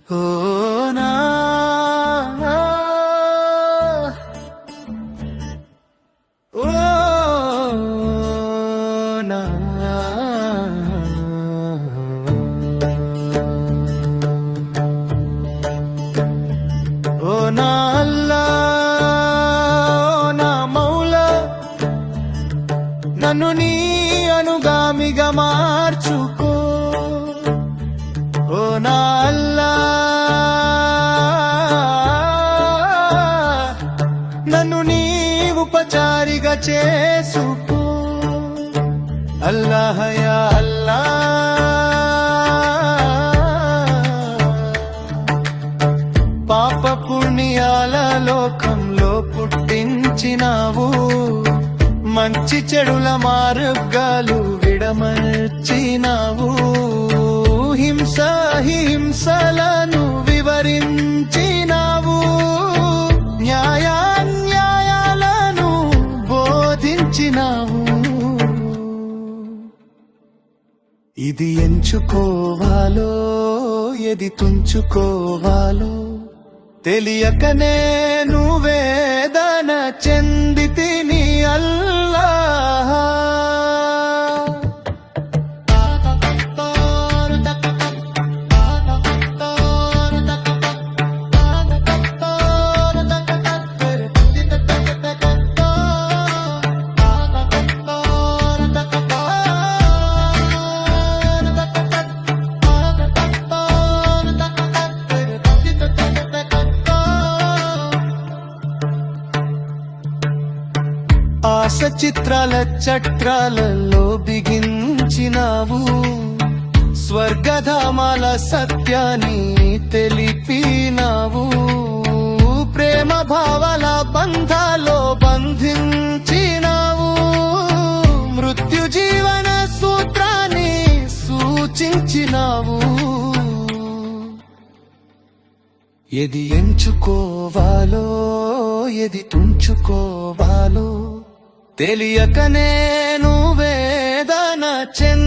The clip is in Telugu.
ఓ నా ఓ నా ఓ నా అల్లా ఓ నా మౌలా నన్ను నీ అనుగామిగా మార్చుకో ఓ నా అల్లా నన్ను నీ ఉపచారిగా చేసుకో అల్లాహ్ యా అల్లా పాప పుణ్యాల లోకంలో పుట్టించినావు మంచి చెడుల మార్గాలు విడమర్చినావు హింసలను వివరించినావు న్యాయాలను బోధించినావు ఇది ఎంచుకోవాలో ఎది తుంచుకోవాలో తెలియకనే నువ్వేదన చెందితిని అల్లాహ్ ఆశ చిత్రాల చట్రాలలో బిగించినావు స్వర్గధామాల సత్యాన్ని తెలిపినావు ప్రేమ భావాల బంధాలో బంధించినావు మృత్యు జీవన సూత్రాన్ని సూచించినావు ఎది ఎంచుకోవాలో ఎది తుంచుకోవాలో తెలియకనే నువ్వేదన చెంది